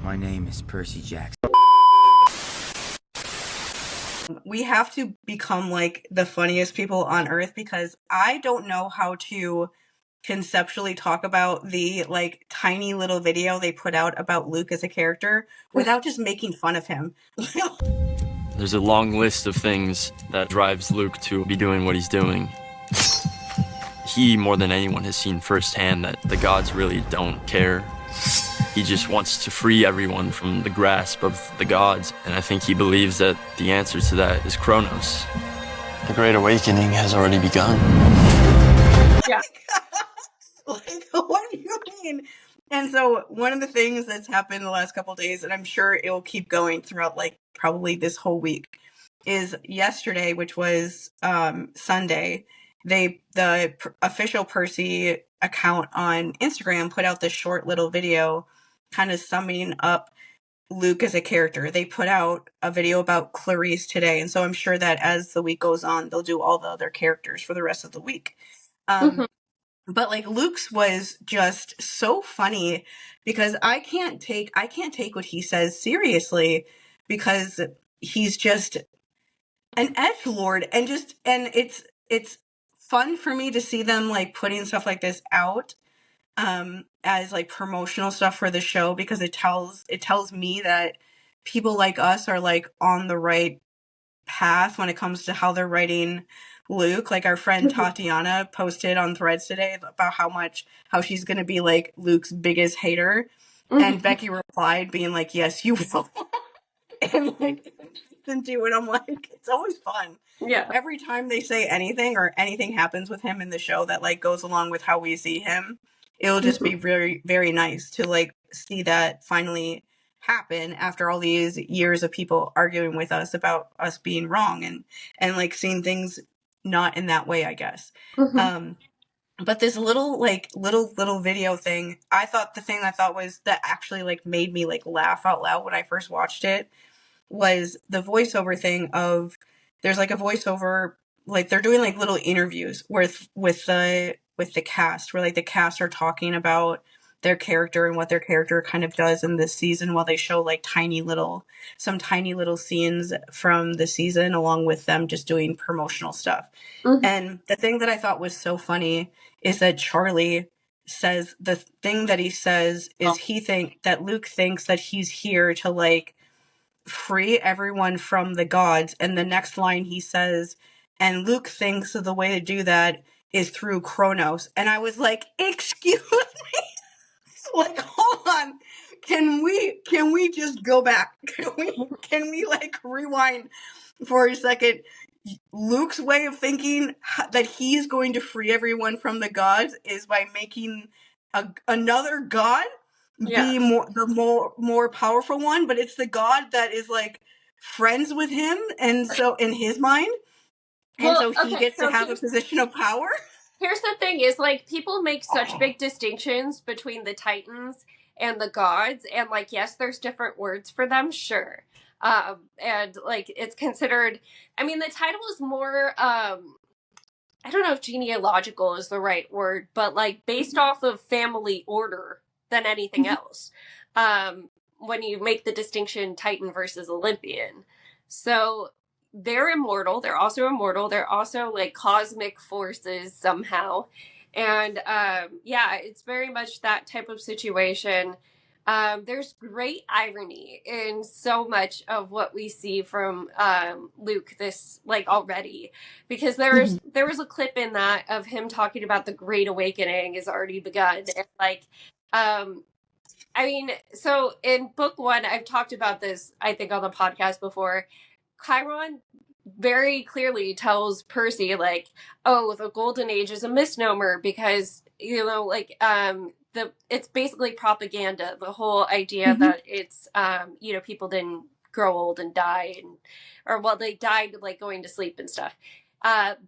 My name is Percy Jackson. We have to become like the funniest people on earth, because I don't know how to conceptually talk about the like tiny little video they put out about Luke as a character without just making fun of him. There's a long list of things that drives Luke to be doing what he's doing. He, more than anyone, has seen firsthand that the gods really don't care. He just wants to free everyone from the grasp of the gods, and I think he believes that the answer to that is Kronos. The Great Awakening has already begun. Yeah. Like, what do you mean? And so one of the things that's happened the last couple of days, and I'm sure it will keep going throughout like probably this whole week, is yesterday, which was Sunday, the official Percy account on Instagram put out this short little video kind of summing up Luke as a character. They put out a video about Clarisse today, and so I'm sure that as the week goes on, they'll do all the other characters for the rest of the week. But like Luke's was just so funny, because I can't take what he says seriously, because he's just an edgelord, and it's fun for me to see them like putting stuff like this out as like promotional stuff for the show, because it tells me that people like us are like on the right path when it comes to how they're writing Luke. Like our friend Tatiana posted on Threads today about how she's gonna be like Luke's biggest hater, and Becky replied being like, yes, you will. And like do it. I'm like, it's always fun. Yeah. Every time they say anything or anything happens with him in the show that like goes along with how we see him, it'll just be very, very nice to like see that finally happen after all these years of people arguing with us about us being wrong, and like seeing things not in that way, I guess. But this little video thing, the thing I thought was that actually like made me like laugh out loud when I first watched it was the voiceover thing of, there's like a voiceover, like they're doing like little interviews with the cast, where like the cast are talking about their character and what their character kind of does in this season, while they show like some tiny little scenes from the season along with them just doing promotional stuff. And the thing that I thought was so funny is that Charlie says, the thing that he says is that Luke thinks that he's here to like free everyone from the gods, and the next line he says, and Luke thinks that the way to do that is through Kronos. And I was like, excuse me? Like, hold on. Can we just go back? Can we like rewind for a second? Luke's way of thinking that he's going to free everyone from the gods is by making another god be the more powerful one, but it's the god that is like friends with him, and so in his mind, and so he gets to have a position of power. Here's the thing is, like, people make such big distinctions between the Titans and the gods, and like, yes, there's different words for them, sure. And like, it's considered, I mean, the title is more, I don't know if genealogical is the right word, but like based off of family order than anything else. When you make the distinction Titan versus Olympian. So they're immortal. They're also immortal. They're also like cosmic forces somehow. And it's very much that type of situation. There's great irony in so much of what we see from Luke this like already, because there was a clip in that of him talking about the Great Awakening has already begun, and like I mean, so in book 1, I've talked about this I think on the podcast before. Chiron very clearly tells Percy like, oh, the Golden Age is a misnomer because, you know, like it's basically propaganda, the whole idea that it's you know, people didn't grow old and die, or they died like going to sleep and stuff,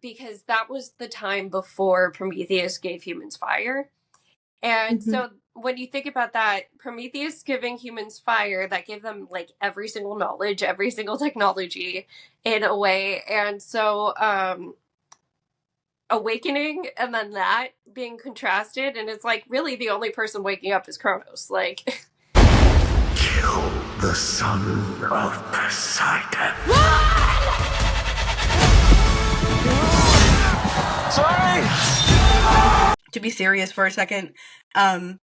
because that was the time before Prometheus gave humans fire. And so when you think about that, Prometheus giving humans fire, that gave them like every single knowledge, every single technology in a way. And so awakening and then that being contrasted, and it's like really the only person waking up is Kronos. Like the son of Poseidon. Sorry! To be serious for a second,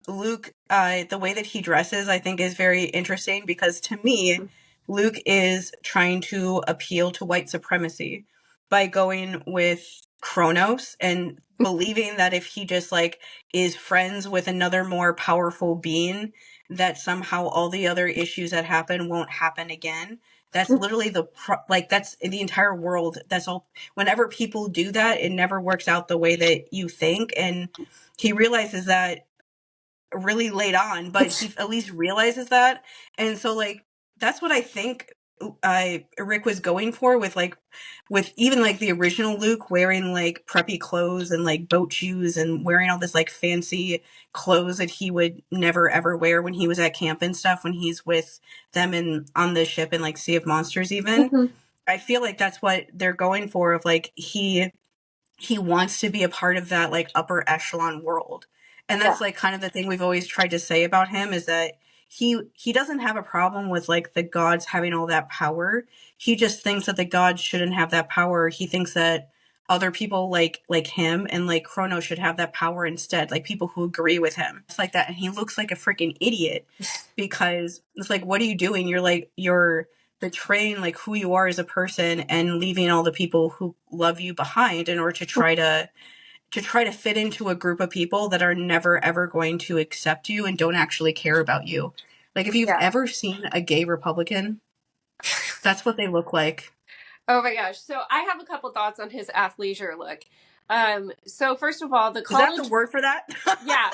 Luke, the way that he dresses, I think is very interesting because to me, Luke is trying to appeal to white supremacy by going with Kronos and believing that if he just like is friends with another more powerful being, that somehow all the other issues that happen won't happen again. That's literally that's the entire world. That's all. Whenever people do that, it never works out the way that you think. And he realizes that really late on, but he at least realizes that. And so like that's what I think Rick was going for with even like the original Luke wearing like preppy clothes and like boat shoes and wearing all this like fancy clothes that he would never ever wear when he was at camp and stuff, when he's with them and on the ship and like Sea of Monsters even. I feel like that's what they're going for, of like he wants to be a part of that like upper echelon world. And that's like kind of the thing we've always tried to say about him, is that he doesn't have a problem with like the gods having all that power. He just thinks that the gods shouldn't have that power. He thinks that other people like him and like Chrono should have that power instead, like people who agree with him. It's like that, and he looks like a freaking idiot because it's like, what are you doing? You're betraying like who you are as a person and leaving all the people who love you behind in order to try to fit into a group of people that are never ever going to accept you and don't actually care about you. Like if you've ever seen a gay Republican, that's what they look like. Oh my gosh. So I have a couple thoughts on his athleisure look. So first of all, the college... Is that the word for that? Yeah.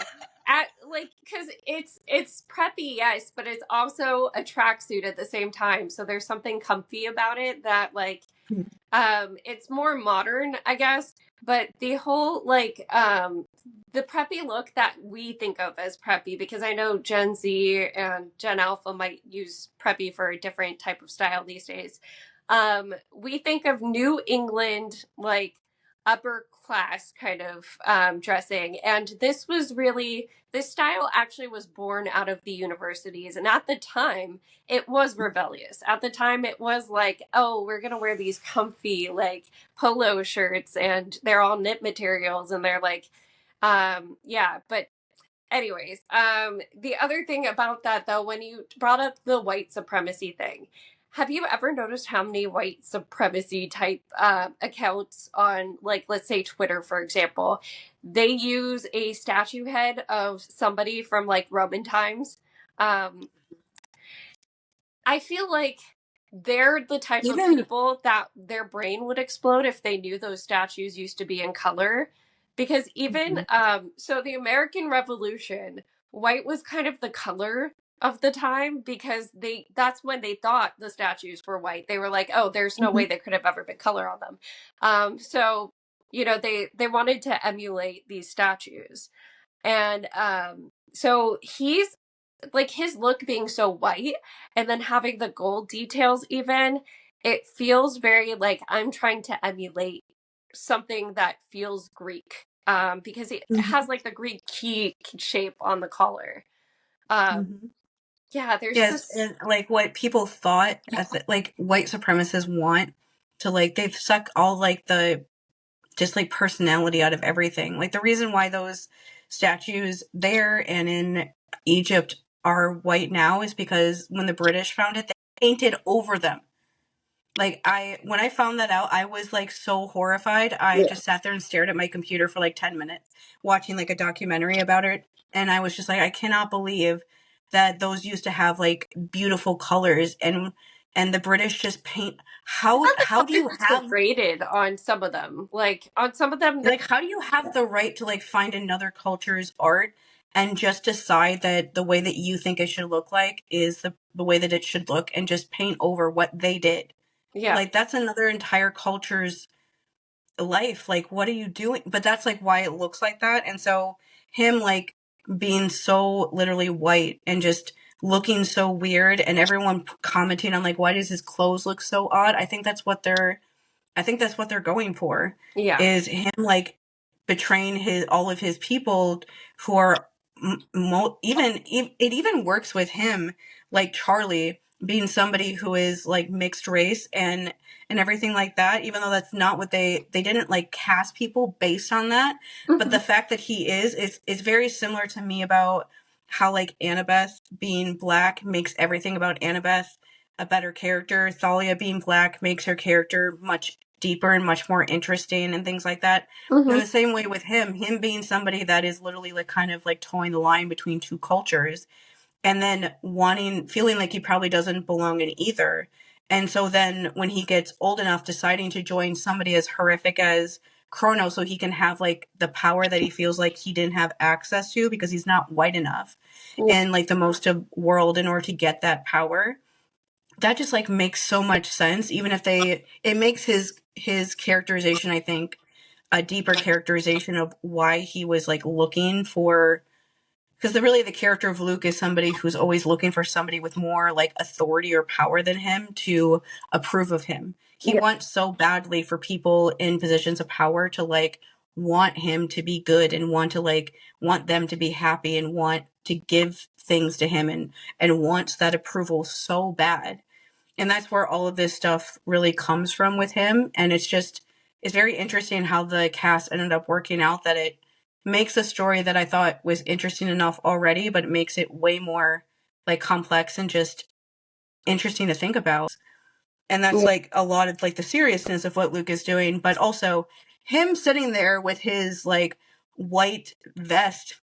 Because it's preppy, yes, but it's also a tracksuit at the same time. So there's something comfy about it that like, it's more modern, I guess. But the whole like, the preppy look that we think of as preppy, because I know Gen Z and Gen Alpha might use preppy for a different type of style these days. We think of New England, like upper class kind of dressing. And this style actually was born out of the universities. And at the time, it was rebellious. At the time, it was like, oh, we're going to wear these comfy, like, polo shirts, and they're all knit materials. And they're like, yeah. But anyways, the other thing about that, though, when you brought up the white supremacy thing, have you ever noticed how many white supremacy type accounts on, like, let's say Twitter, for example, they use a statue head of somebody from, like, Roman times? I feel like they're the type of people that their brain would explode if they knew those statues used to be in color. Because even, so the American Revolution, white was kind of the color of the time, because that's when they thought the statues were white. They were like, oh, there's no way there could have ever been color on them. So, you know, they wanted to emulate these statues. And so he's like, his look being so white and then having the gold details even, it feels very like I'm trying to emulate something that feels Greek, because it has like the Greek key shape on the collar. Yeah, there's just... and like what people thought as like white supremacists want to, like, they suck all like the just like personality out of everything. Like the reason why those statues there and in Egypt are white now is because when the British found it, they painted over them. Like when I found that out, I was like so horrified. I just sat there and stared at my computer for like 10 minutes watching like a documentary about it. And I was just like, I cannot believe that those used to have like beautiful colors and the British just paint. How do you have rated on some of them? Like on some of them, like how do you have the right to like find another culture's art and just decide that the way that you think it should look like is the way that it should look and just paint over what they did? Yeah. Like that's another entire culture's life. Like what are you doing? But that's like why it looks like that. And so him like being so literally white and just looking so weird and everyone commenting on like, why does his clothes look so odd? I think that's what they're going for. Yeah. Is him like betraying all of his people who are it even works with him like Charlie being somebody who is like mixed race and everything like that, even though that's not what they didn't like cast people based on that. But the fact that he is very similar to me about how like Annabeth being black makes everything about Annabeth a better character. Thalia being black makes her character much deeper and much more interesting and things like that. In the same way with him being somebody that is literally like kind of like towing the line between two cultures, and then feeling like he probably doesn't belong in either. And so then when he gets old enough, deciding to join somebody as horrific as Kronos so he can have like the power that he feels like he didn't have access to because he's not white enough in like the most of world in order to get that power. That just like makes so much sense, even if it makes his characterization, I think, a deeper characterization of why he was like looking for, because really the character of Luke is somebody who's always looking for somebody with more like authority or power than him to approve of him. He wants so badly for people in positions of power to like want him to be good and want them to be happy and want to give things to him and wants that approval so bad. And that's where all of this stuff really comes from with him. And it's very interesting how the cast ended up working out, that it makes a story that I thought was interesting enough already, but it makes it way more like complex and just interesting to think about. And that's like a lot of like the seriousness of what Luke is doing, but also him sitting there with his like white vest,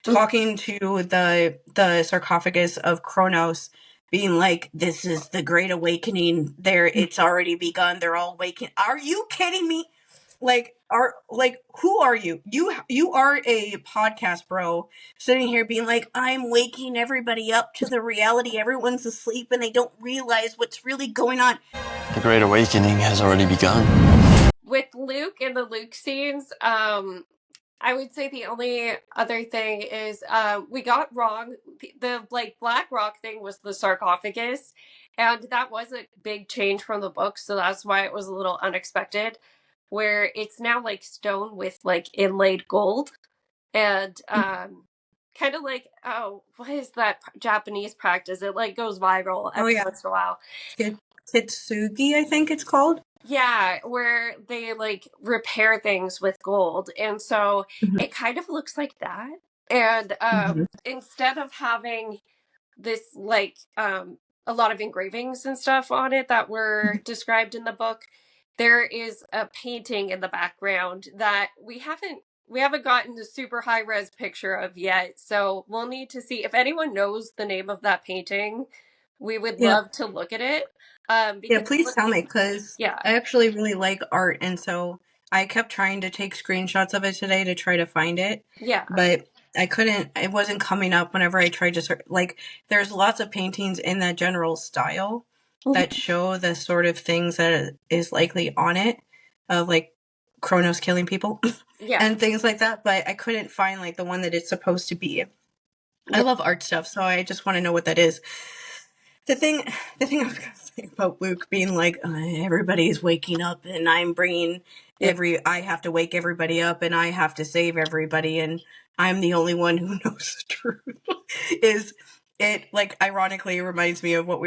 talking to the sarcophagus of Kronos, being like, "This is the great awakening. It's already begun. They're all waking." Are you kidding me? Who are you? You are a podcast bro sitting here being like, "I'm waking everybody up to the reality. Everyone's asleep and they don't realize what's really going on." The Great Awakening has already begun. With Luke and the Luke scenes, I would say the only other thing is we got wrong. The like Black Rock thing was the sarcophagus, and that was a big change from the book, so that's why it was a little unexpected. Where it's now like stone with like inlaid gold, and kind of like, oh, what is that Japanese practice? It like goes viral every once in a while. Kitsugi, I think it's called. Yeah, where they like repair things with gold. And so it kind of looks like that. And instead of having this like a lot of engravings and stuff on it that were described in the book, there is a painting in the background that we haven't gotten the super high res picture of yet. So we'll need to see if anyone knows the name of that painting. We would love to look at it. Please tell me, because I actually really like art, and so I kept trying to take screenshots of it today to try to find it. Yeah. But I couldn't, it wasn't coming up whenever I tried to search. Like, there's lots of paintings in that general style that show the sort of things that is likely on it, of like Kronos killing people and things like that, but I couldn't find like the one that it's supposed to be. I love art stuff, so I just want to know what that is. The thing I was gonna say about Luke being like, everybody's waking up and I'm bringing I have to wake everybody up and I have to save everybody and I'm the only one who knows the truth, is it like ironically reminds me of what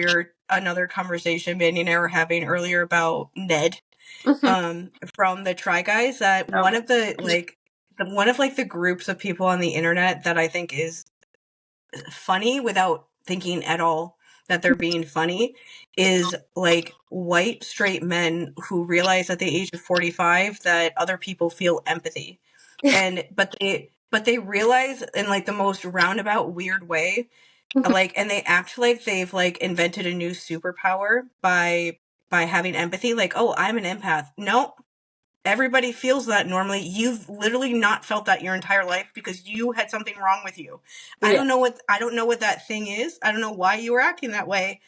another conversation Mandy and I were having earlier about Ned from the Try Guys, that one of the groups of people on the internet that I think is funny without thinking at all that they're being funny is like white straight men who realize at the age of 45 that other people feel empathy, but they realize in like the most roundabout weird way, like, and they act like they've like invented a new superpower by having empathy, like, oh, I'm an empath. Nope. Everybody feels that normally. You've literally not felt that your entire life because you had something wrong with you. I don't know what that thing is. I don't know why you were acting that way.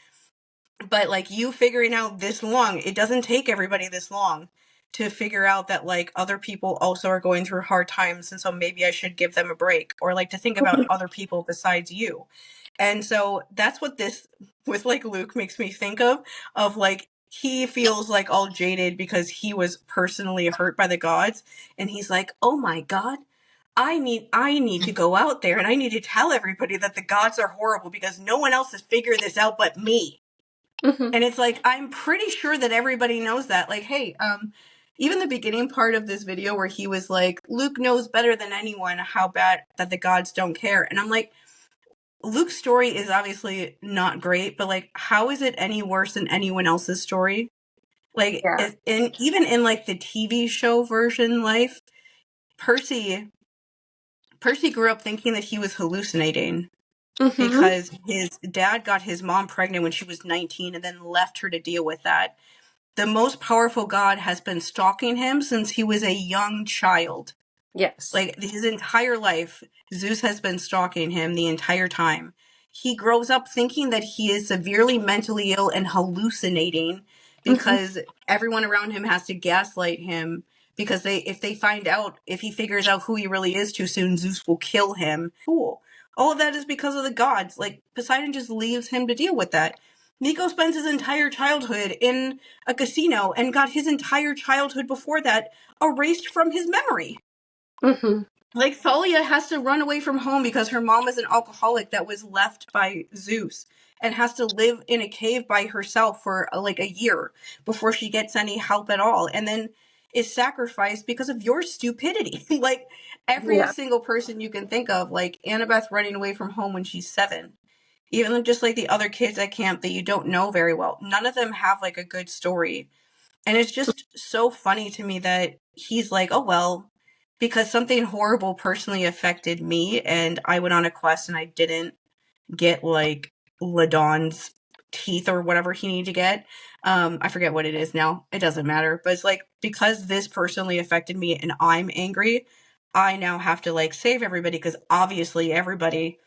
But like you figuring out this long, it doesn't take everybody this long to figure out that like other people also are going through hard times, and so maybe I should give them a break, or like to think about other people besides you. And so that's what this with like Luke makes me think of like, he feels like all jaded because he was personally hurt by the gods, and he's like, oh my god, I need to go out there and I need to tell everybody that the gods are horrible because no one else has figured this out but me. Mm-hmm. And it's like, I'm pretty sure that everybody knows that. Like, hey, even the beginning part of this video where he was like, Luke knows better than anyone how bad that the gods don't care. And I'm like, Luke's story is obviously not great, but like, how is it any worse than anyone else's story? Like, Yeah. even in like the TV show version life, Percy grew up thinking that he was hallucinating Mm-hmm. because his dad got his mom pregnant when she was 19 and then left her to deal with that. The most powerful god has been stalking him since he was a young child. Yes. Like, his entire life, Zeus has been stalking him the entire time. He grows up thinking that he is severely mentally ill and hallucinating because everyone around him has to gaslight him because if he figures out who he really is too soon, Zeus will kill him. Cool. All of that is because of the gods. Like, Poseidon just leaves him to deal with that. Nico spends his entire childhood in a casino and got his entire childhood before that erased from his memory. Mm-hmm. Like, Thalia has to run away from home because her mom is an alcoholic that was left by Zeus and has to live in a cave by herself for like a year before she gets any help at all, and then is sacrificed because of your stupidity. Like, every single person you can think of, like Annabeth running away from home when she's 7, even just like the other kids at camp that you don't know very well, none of them have like a good story. And it's just so funny to me that he's like, oh, well, because something horrible personally affected me and I went on a quest and I didn't get like Ladon's teeth or whatever he needed to get. I forget what it is now. It doesn't matter. But it's like, because this personally affected me and I'm angry, I now have to like save everybody because obviously everybody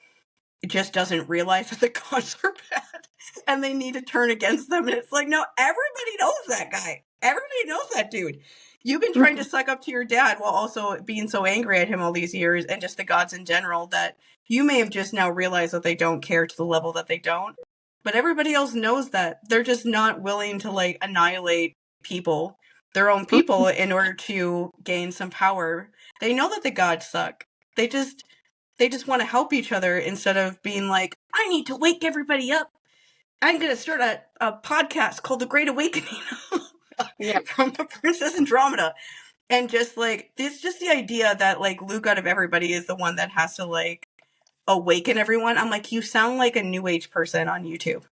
just doesn't realize that the gods are bad and they need to turn against them. And it's like, no, everybody knows that guy. Everybody knows that dude. You've been trying to suck up to your dad while also being so angry at him all these years and just the gods in general that you may have just now realized that they don't care to the level that they don't. But everybody else knows that. They're just not willing to like annihilate people, their own people, in order to gain some power. They know that the gods suck. They just want to help each other instead of being like, I need to wake everybody up. I'm going to start a podcast called The Great Awakening from the Princess Andromeda. And just like, it's just the idea that like Luke out of everybody is the one that has to like awaken everyone. I'm like, you sound like a new age person on YouTube.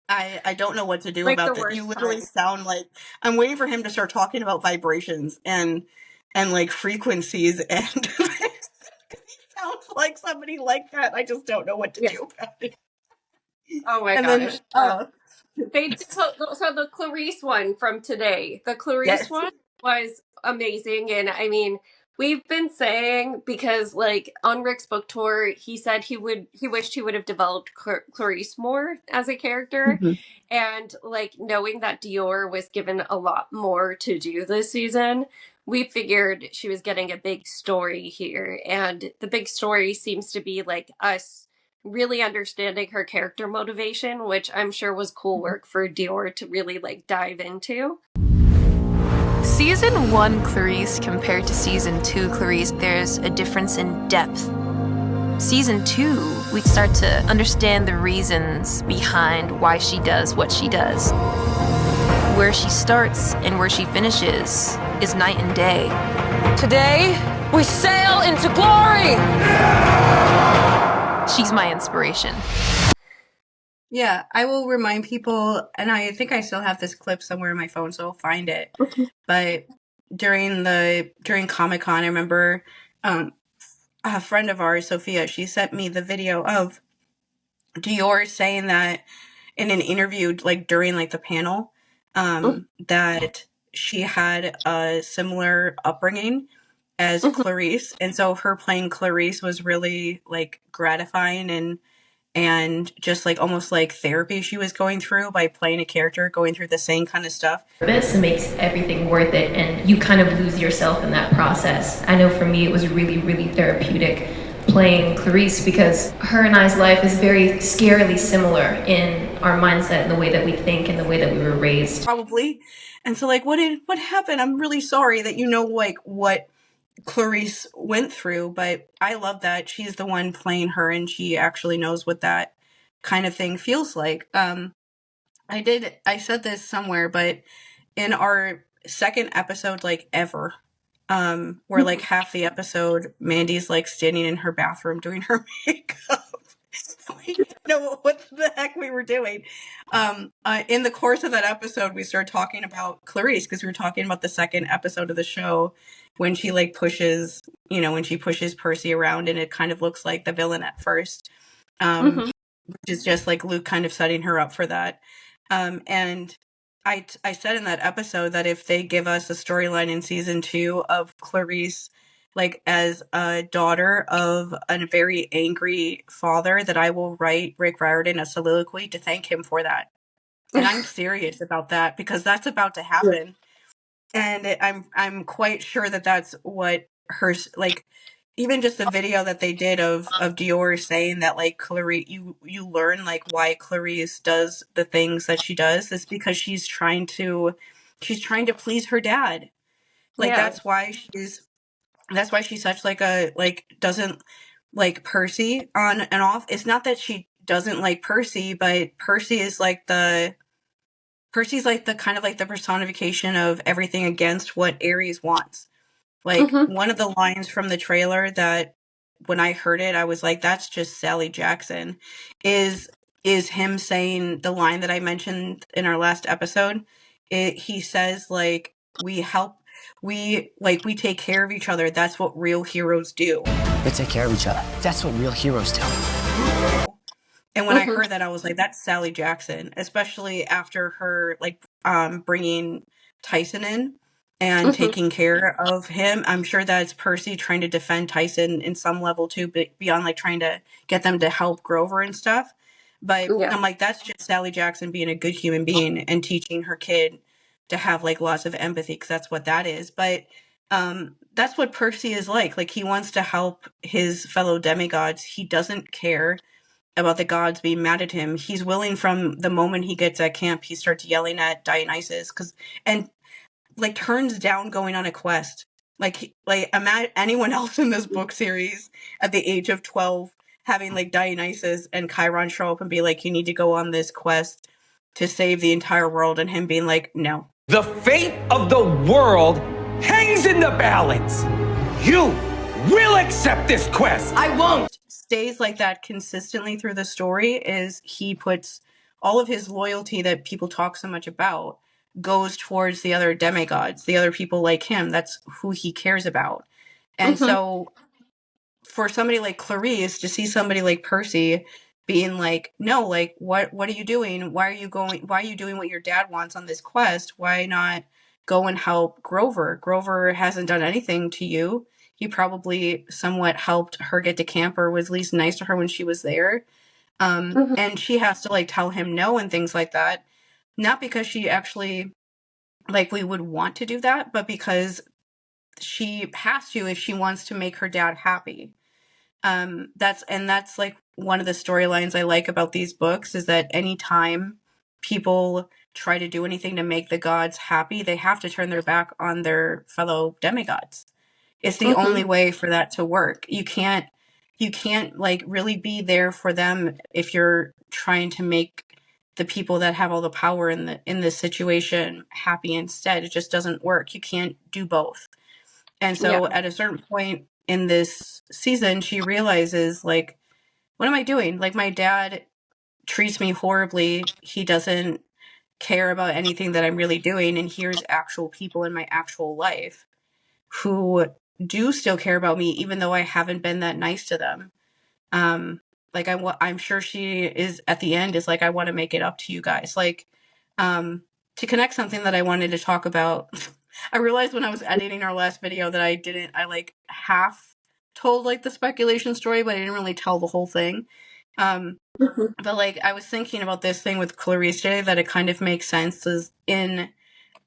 I don't know what to do Like about the that. You worst literally kind. sound like, I'm waiting for him to start talking about vibrations and like frequencies and sounds like somebody like that. I just don't know what to do about it. Oh my And gosh. then, So the Clarisse one from today, the Clarisse yes. one was amazing. And I mean, we've been saying, because like on Rick's book tour, he said he wished he would have developed Clarisse more as a character. Mm-hmm. And like knowing that Dior was given a lot more to do this season, we figured she was getting a big story here. And the big story seems to be like us really understanding her character motivation, which I'm sure was cool work for Dior to really like dive into. Season 1 Clarisse compared to Season 2 Clarisse, there's a difference in depth. Season 2, we start to understand the reasons behind why she does what she does. Where she starts and where she finishes is night and day. Today, we sail into glory! She's my inspiration. Yeah, I will remind people, and I think I still have this clip somewhere in my phone, so I'll find it. But during Comic-Con, I remember a friend of ours, Sophia, she sent me the video of Dior saying that in an interview, like during like the panel, that she had a similar upbringing as Clarisse, and so her playing Clarisse was really like gratifying and just like almost like therapy she was going through by playing a character going through the same kind of stuff. This makes everything worth it, and you kind of lose yourself in that process. I know for me it was really, really therapeutic playing Clarisse because her and I's life is very scarily similar in our mindset and the way that we think and the way that we were raised. Probably. And so like, what happened? I'm really sorry that you know like what Clarisse went through, but I love that she's the one playing her and she actually knows what that kind of thing feels like. I said this somewhere, but in our second episode, like ever, where like half the episode, Mandy's like standing in her bathroom doing her makeup. We didn't know what the heck we were doing. In the course of that episode, we started talking about Clarisse because we were talking about the second episode of the show when she like pushes, when she pushes Percy around and it kind of looks like the villain at first. Which is just like Luke kind of setting her up for that. And I said in that episode that if they give us a storyline in season 2 of Clarisse like as a daughter of a very angry father, that I will write Rick Riordan a soliloquy to thank him for that. And I'm serious about that because that's about to happen. And I'm quite sure that that's what her, like, even just the video that they did of Dior saying that like Clarisse, you learn like why Clarisse does the things that she does is because she's trying to please her dad. Like that's why she's such like a like doesn't like Percy on and off. It's not that she doesn't like Percy, but Percy's like the kind of like the personification of everything against what Aries wants. Like one of the lines from the trailer that when I heard it, I was like, that's just Sally Jackson, is him saying the line that I mentioned in our last episode. He says like, we take care of each other. That's what real heroes do. They take care of each other. That's what real heroes do. And when I heard that, I was like, that's Sally Jackson, especially after her like bringing Tyson in and taking care of him. I'm sure that's Percy trying to defend Tyson in some level too, but beyond like trying to get them to help Grover and stuff. But I'm like, that's just Sally Jackson being a good human being and teaching her kid to have like lots of empathy, because that's what that is. But that's what Percy is like. Like he wants to help his fellow demigods. He doesn't care about the gods being mad at him. He's willing from the moment he gets at camp, he starts yelling at Dionysus and like turns down going on a quest. Like imagine anyone else in this book series at the age of 12 having like Dionysus and Chiron show up and be like, you need to go on this quest to save the entire world, and him being like, no. The fate of the world hangs in the balance. You will accept this quest. I won't. Stays like that consistently through the story is he puts all of his loyalty that people talk so much about goes towards the other demigods, the other people like him. That's who he cares about. And so for somebody like Clarisse to see somebody like Percy being like, no, like, what are you doing? Why are you doing what your dad wants on this quest? Why not go and help Grover? Grover hasn't done anything to you. He probably somewhat helped her get to camp, or was at least nice to her when she was there. And she has to like tell him no and things like that. Not because she actually like we would want to do that, but because she has to if she wants to make her dad happy. That's like one of the storylines I like about these books, is that anytime people try to do anything to make the gods happy, they have to turn their back on their fellow demigods. It's the only way for that to work. You can't like really be there for them if you're trying to make the people that have all the power in this situation happy instead. It just doesn't work. You can't do both. And so at a certain point in this season, she realizes, like, what am I doing? Like, my dad treats me horribly. He doesn't care about anything that I'm really doing. And here's actual people in my actual life who do still care about me, even though I haven't been that nice to them. Like I'm sure she is at the end is like, I want to make it up to you guys. Like, to connect something that I wanted to talk about. I realized when I was editing our last video that I like half told like the speculation story, but I didn't really tell the whole thing. But like I was thinking about this thing with Clarisse today, that it kind of makes sense.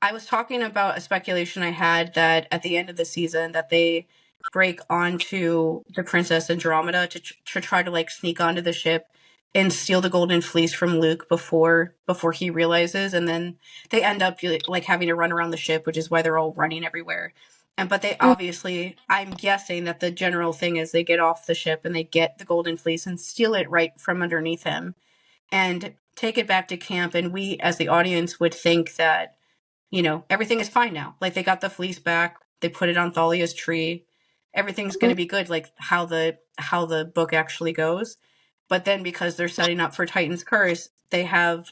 I was talking about a speculation I had that at the end of the season that they break onto the Princess Andromeda to try to like sneak onto the ship and steal the Golden Fleece from Luke before he realizes, and then they end up like having to run around the ship, which is why they're all running everywhere. but they obviously, I'm guessing that the general thing is they get off the ship and they get the golden fleece and steal it right from underneath him and take it back to camp. And we, as the audience, would think that, you know, everything is fine now. Like, they got the fleece back, they put it on Thalia's tree, everything's going to be good, like how the book actually goes. But then because they're setting up for Titan's Curse, they have,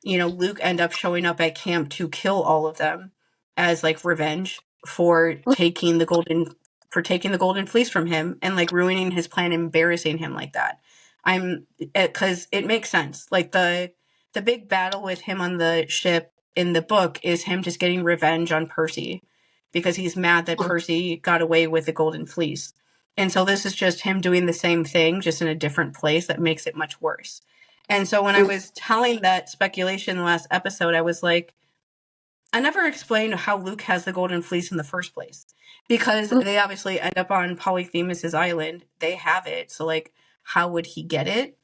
you know, Luke end up showing up at camp to kill all of them as like revenge for taking the golden fleece from him and like ruining his plan, embarrassing him like that. Because it makes sense. Like the big battle with him on the ship in the book is him just getting revenge on Percy because he's mad that Percy got away with the golden fleece. And so this is just him doing the same thing, just in a different place that makes it much worse. And so when I was telling that speculation last episode, I was like, I never explained how Luke has the golden fleece in the first place. Because they obviously end up on Polyphemus's island. They have it. So, like, how would he get it?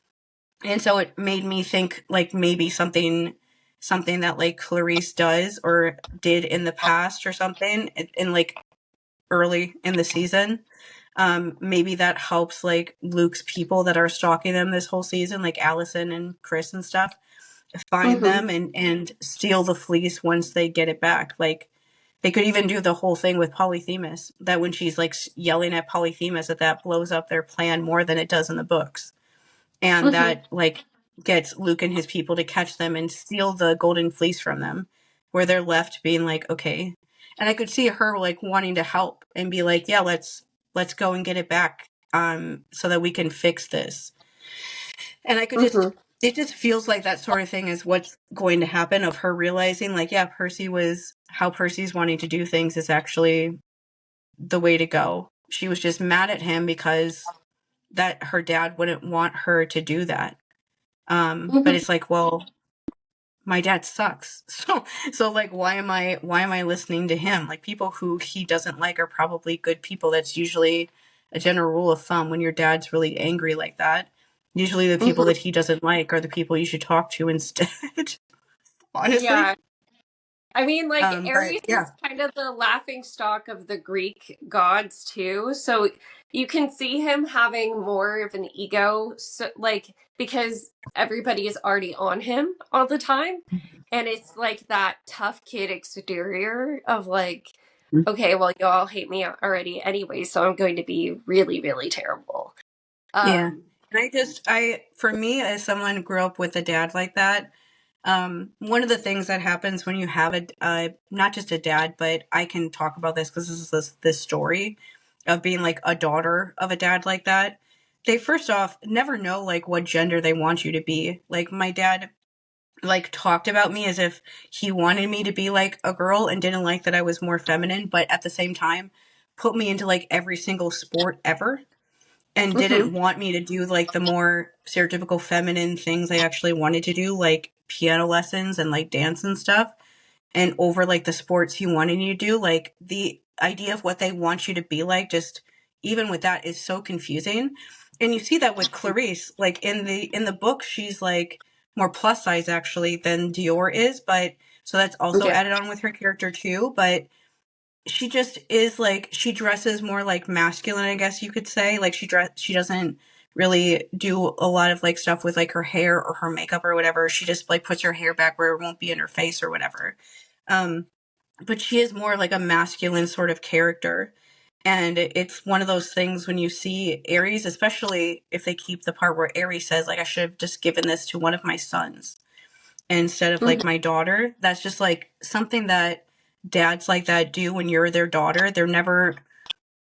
And so it made me think, like, maybe something that, like, Clarisse does or did in the past or something in like, early in the season. Maybe that helps, like, Luke's people that are stalking them this whole season, like Allison and Chris and stuff, find them and steal the fleece once they get it back. Like, they could even do the whole thing with Polyphemus, that when she's, like, yelling at Polyphemus, that blows up their plan more than it does in the books. And that, like, gets Luke and his people to catch them and steal the golden fleece from them, where they're left being like, okay. And I could see her, like, wanting to help and be like, yeah, let's go and get it back, so that we can fix this. And I could just, it just feels like that sort of thing is what's going to happen, of her realizing, like, yeah, how Percy's wanting to do things is actually the way to go. She was just mad at him because that her dad wouldn't want her to do that. But it's like, well, my dad sucks. So like, why am I listening to him? Like, people who he doesn't like are probably good people. That's usually a general rule of thumb. When your dad's really angry like that, usually the people that he doesn't like are the people you should talk to instead. Honestly. Yeah. I mean, like, Ares yeah. is kind of the laughing stock of the Greek gods, too. So you can see him having more of an ego, so, like, because everybody is already on him all the time. And it's like that tough kid exterior of, like, okay, well, you all hate me already anyway, so I'm going to be really, really terrible. Yeah. And for me, as someone who grew up with a dad like that, one of the things that happens when you have not just a dad, but I can talk about this because this is this story of being like a daughter of a dad like that. They first off never know like what gender they want you to be. Like, my dad like talked about me as if he wanted me to be like a girl and didn't like that I was more feminine, but at the same time put me into like every single sport ever. And didn't want me to do like the more stereotypical feminine things I actually wanted to do, like piano lessons and like dance and stuff. And over like the sports he wanted you to do, like the idea of what they want you to be like, just even with that is so confusing. And you see that with Clarisse, like in the book, she's like more plus size actually than Dior is, but so that's also added on with her character too. But she just is like, she dresses more like masculine, I guess you could say. Like, she doesn't really do a lot of like stuff with like her hair or her makeup or whatever. She just like puts her hair back where it won't be in her face or whatever. But she is more like a masculine sort of character. And it's one of those things when you see Ares, especially if they keep the part where Ares says, like, I should have just given this to one of my sons instead of like my daughter. That's just like something that dads like that do when you're their daughter.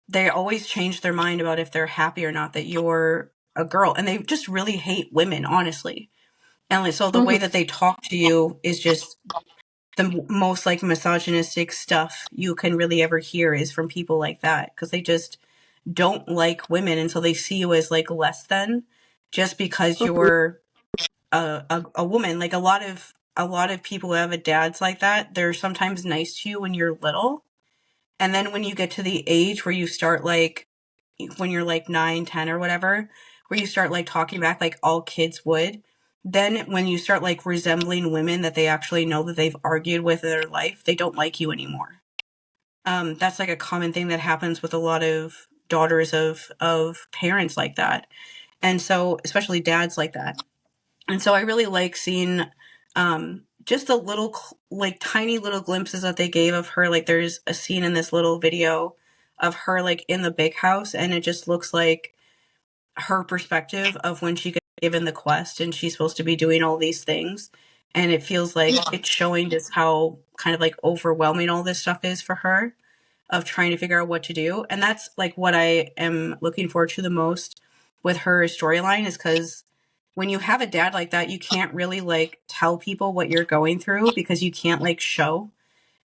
They always change their mind about if they're happy or not that you're a girl. And they just really hate women, honestly. And so the way that they talk to you is just the most like misogynistic stuff you can really ever hear is from people like that. Because they just don't like women. And so they see you as like less than just because you're a woman. Like a lot of people who have a dads like that, they're sometimes nice to you when you're little. And then when you get to the age where you start like, when you're like 9, 10 or whatever, where you start like talking back like all kids would, then when you start like resembling women that they actually know that they've argued with in their life, they don't like you anymore. That's like a common thing that happens with a lot of daughters of parents like that. And so, especially dads like that. And so I really like seeing just the little, like tiny little glimpses that they gave of her. Like there's a scene in this little video of her like in the big house, and it just looks like her perspective of when she got given the quest and she's supposed to be doing all these things. And it feels like it's showing just how kind of like overwhelming all this stuff is for her, of trying to figure out what to do. And that's like what I am looking forward to the most with her storyline, is because when you have a dad like that, you can't really like tell people what you're going through, because you can't like show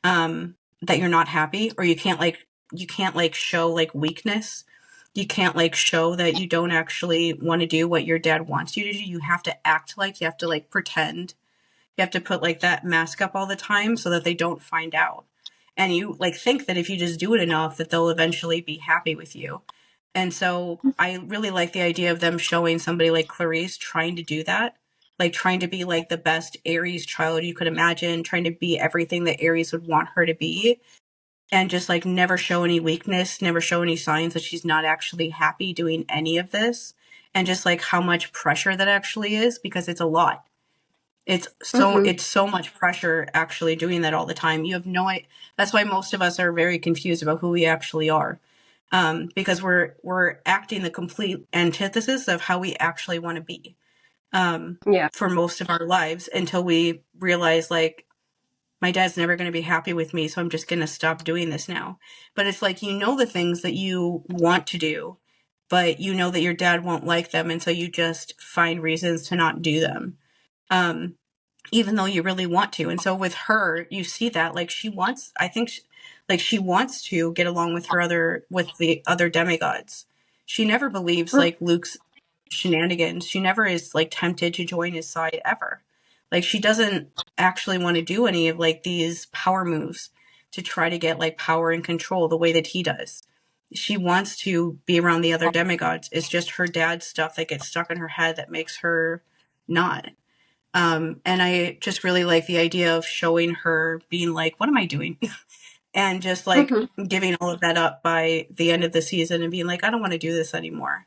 that you're not happy, or you can't like show like weakness. You can't like show that you don't actually want to do what your dad wants you to do. You have to act like, you have to like pretend. You have to put like that mask up all the time so that they don't find out. And you like think that if you just do it enough that they'll eventually be happy with you. And so I really like the idea of them showing somebody like Clarisse trying to do that, like trying to be like the best Aries child you could imagine, trying to be everything that Aries would want her to be, and just like never show any weakness, never show any signs that she's not actually happy doing any of this. And just like how much pressure that actually is, because it's a lot. It's so much pressure actually doing that all the time. You have no idea. That's why most of us are very confused about who we actually are. Because we're acting the complete antithesis of how we actually want to be. For most of our lives, until we realize like, my dad's never going to be happy with me, so I'm just going to stop doing this now. But it's like, you know, the things that you want to do, but you know that your dad won't like them, and so you just find reasons to not do them. Even though you really want to. And so with her, you see that like she wants, I think like she wants to get along with the other demigods. She never believes like Luke's shenanigans. She never is like tempted to join his side ever. Like she doesn't actually want to do any of like these power moves to try to get like power and control the way that he does. She wants to be around the other demigods. It's just her dad's stuff that gets stuck in her head that makes her not. And I just really like the idea of showing her being like, what am I doing? And just like giving all of that up by the end of the season and being like, I don't want to do this anymore.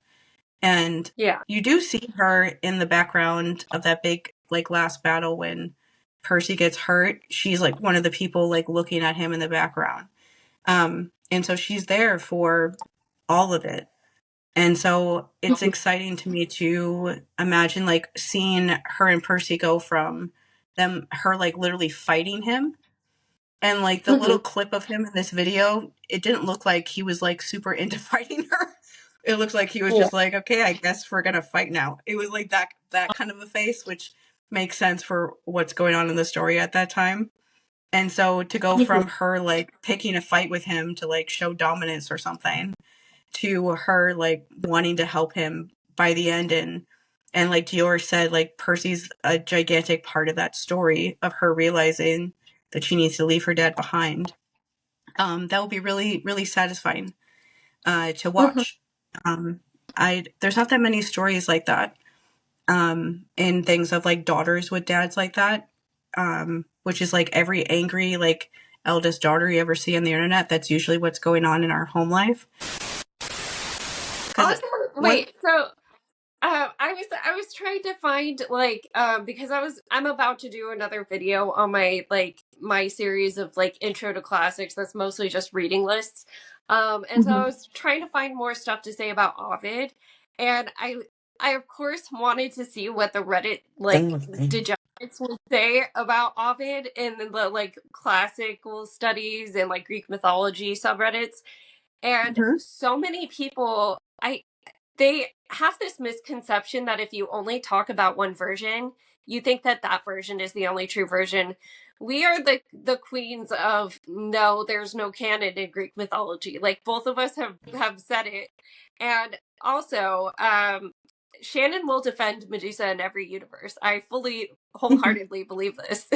And you do see her in the background of that big like last battle when Percy gets hurt. She's like one of the people like looking at him in the background. And so she's there for all of it. And so it's exciting to me to imagine like seeing her and Percy go from her like literally fighting him. And like the little clip of him in this video, it didn't look like he was like super into fighting her. It looks like he was just like, okay, I guess we're going to fight now. It was like that kind of a face, which makes sense for what's going on in the story at that time. And so to go from her like picking a fight with him to like show dominance or something, to her like wanting to help him by the end, and like Dior said, like Percy's a gigantic part of that story of her realizing that she needs to leave her dad behind. That will be really, really satisfying to watch. There's not that many stories like that in things of like daughters with dads like that, which is like every angry like eldest daughter you ever see on the internet. That's usually what's going on in our home life. Wait, so I was trying to find like because I'm about to do another video on my series of like intro to classics that's mostly just reading lists. And so I was trying to find more stuff to say about Ovid, and I of course wanted to see what the Reddit like degenerates would say about Ovid in the like classical studies and like Greek mythology subreddits. And so many people they have this misconception that if you only talk about one version, you think that that version is the only true version. We are the queens of no, there's no canon in Greek mythology. Like both of us have said it. And also, Shannon will defend Medusa in every universe. I fully, wholeheartedly believe this.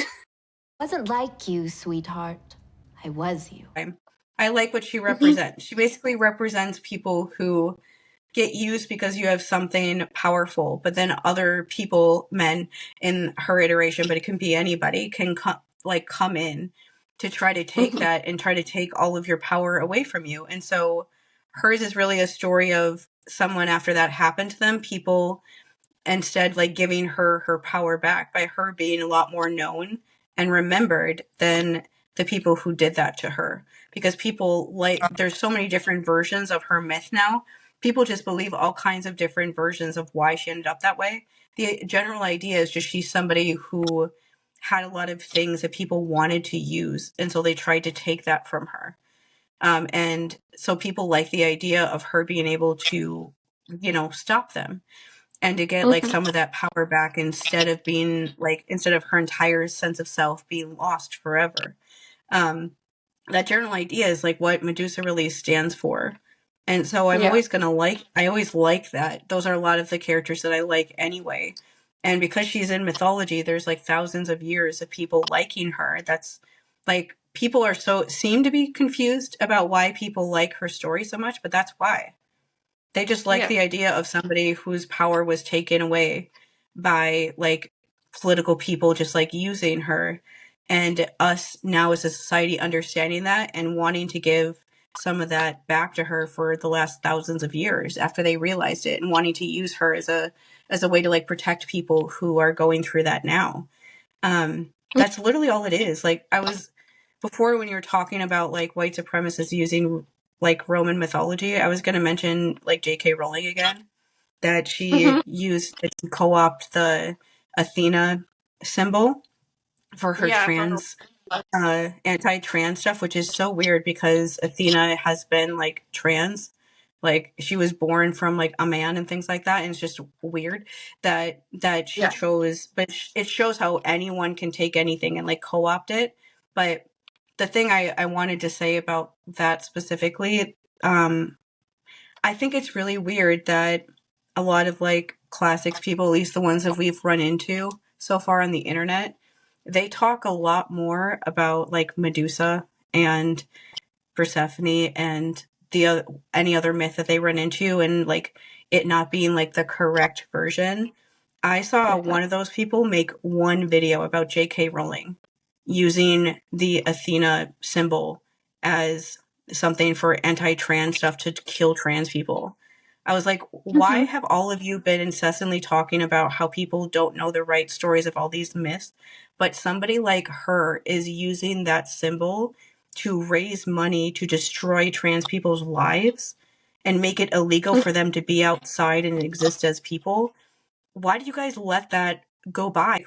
Wasn't like you, sweetheart. I was you. I like what she represents. She basically represents people who get used because you have something powerful, but then other people, men in her iteration, but it can be anybody, can come in to try to take that and try to take all of your power away from you. And so hers is really a story of someone after that happened to them, people instead like giving her her power back by her being a lot more known and remembered than the people who did that to her. Because people like, there's so many different versions of her myth now. People just believe all kinds of different versions of why she ended up that way. The general idea is just she's somebody who had a lot of things that people wanted to use, and so they tried to take that from her. And so people like the idea of her being able to, you know, stop them and to get like some of that power back instead of being like, instead of her entire sense of self being lost forever. That general idea is like what Medusa really stands for. And so I'm always going to like, I always like that. Those are a lot of the characters that I like anyway. And because she's in mythology, there's like thousands of years of people liking her. That's like, people are seem to be confused about why people like her story so much, but that's why. They just like the idea of somebody whose power was taken away by like political people just like using her, and us now as a society understanding that and wanting to give some of that back to her for the last thousands of years after they realized it, and wanting to use her as a way to like protect people who are going through that now. That's literally all it is. Like I was before, when you were talking about like white supremacists using like Roman mythology, I was going to mention like J.K. Rowling again, that she used to co-opt the Athena symbol for her anti-trans stuff, which is so weird because Athena has been like trans, like she was born from like a man and things like that, and it's just weird that she chose. But it shows how anyone can take anything and like co-opt it. But the thing I wanted to say about that specifically, I think it's really weird that a lot of like classics people, at least the ones that we've run into so far on the internet, they talk a lot more about like Medusa and Persephone and any other myth that they run into, and like it not being like the correct version. I saw one of those people make one video about J.K. Rowling using the Athena symbol as something for anti-trans stuff to kill trans people. I was like, why have all of you been incessantly talking about how people don't know the right stories of all these myths, but somebody like her is using that symbol to raise money to destroy trans people's lives and make it illegal for them to be outside and exist as people? Why do you guys let that go by?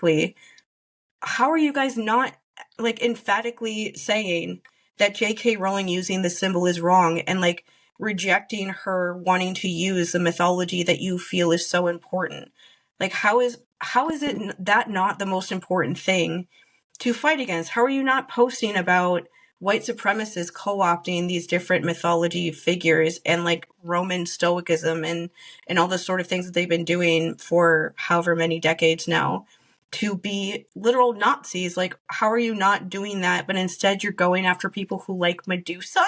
How are you guys not like emphatically saying that J.K. Rowling using the symbol is wrong, and like rejecting her wanting to use the mythology that you feel is so important? Like how is it that not the most important thing to fight against? How are you not posting about white supremacists co-opting these different mythology figures and like Roman stoicism and all the sort of things that they've been doing for however many decades now to be literal Nazis? Like, how are you not doing that, but instead you're going after people who like Medusa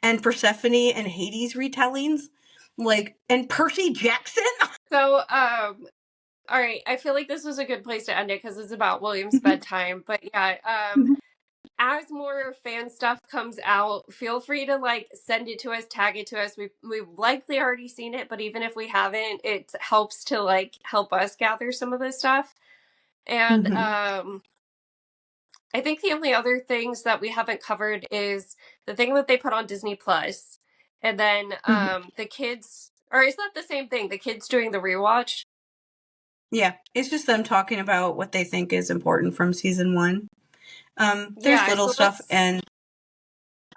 and Persephone and Hades retellings, like, and Percy Jackson? So, all right, I feel like this was a good place to end it because it's about William's bedtime. But yeah, as more fan stuff comes out, feel free to like send it to us, tag it to us. We've likely already seen it, but even if we haven't, it helps to like help us gather some of this stuff. And I think the only other things that we haven't covered is the thing that they put on Disney Plus, and then the kids, or is that the same thing? The kids doing the rewatch? Yeah, it's just them talking about what they think is important from season 1. There's little stuff, and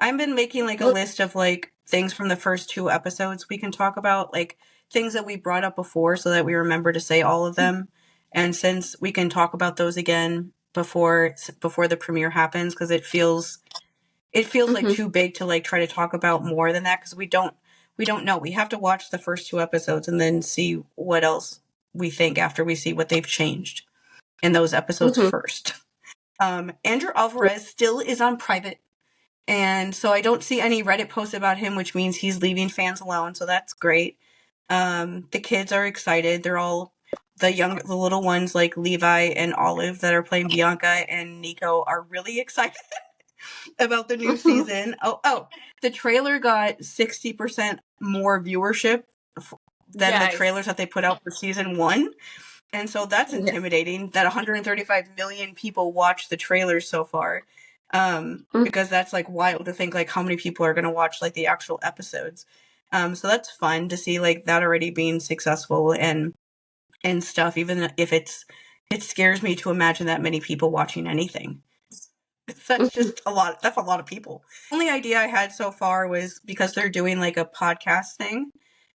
I've been making like a list of like things from the first 2 episodes we can talk about, like things that we brought up before so that we remember to say all of them. And since we can talk about those again before the premiere happens, because it feels like too big to like try to talk about more than that, because we don't know. We have to watch the first 2 episodes and then see what else we think after we see what they've changed in those episodes first. Andrew Alvarez still is on private, and so I don't see any Reddit posts about him, which means he's leaving fans alone, so that's great. The kids are excited. They're all the little ones like Levi and Olive that are playing Bianca and Nico are really excited. about the new season. Oh, the trailer got 60% more viewership than the trailers that they put out for season 1. And so that's intimidating that 135 million people watched the trailers so far. Because that's like wild to think like how many people are going to watch like the actual episodes. So that's fun to see like that already being successful and stuff, even if it scares me to imagine that many people watching anything. That's just a lot. That's a lot of people. The only idea I had so far was because they're doing like a podcast thing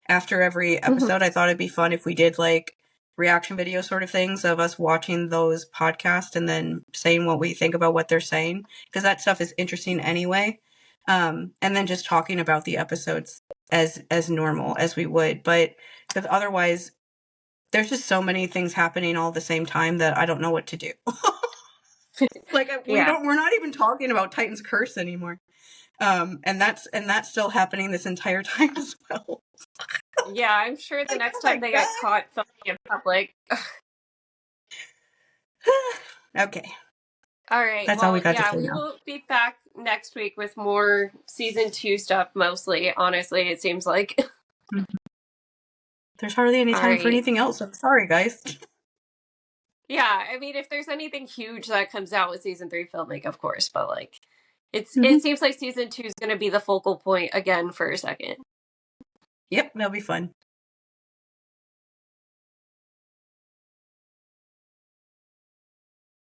after every episode. I thought it'd be fun if we did like reaction video sort of things of us watching those podcasts and then saying what we think about what they're saying, because that stuff is interesting anyway. And then just talking about the episodes as normal as we would, but because otherwise there's just so many things happening all at the same time that I don't know what to do. Like we're not even talking about Titan's Curse anymore. And that's still happening this entire time as well. Yeah, I'm sure the next time they get caught filming in public. Okay. All right. That's all we got to say we now. will be back next week with more season 2 stuff, mostly. Honestly, it seems like. There's hardly any time for anything else. I'm sorry, guys. Yeah, I mean, if there's anything huge that comes out with season 3 filming, of course, but like, it seems like season 2 is going to be the focal point again for a second. Yep, that'll be fun.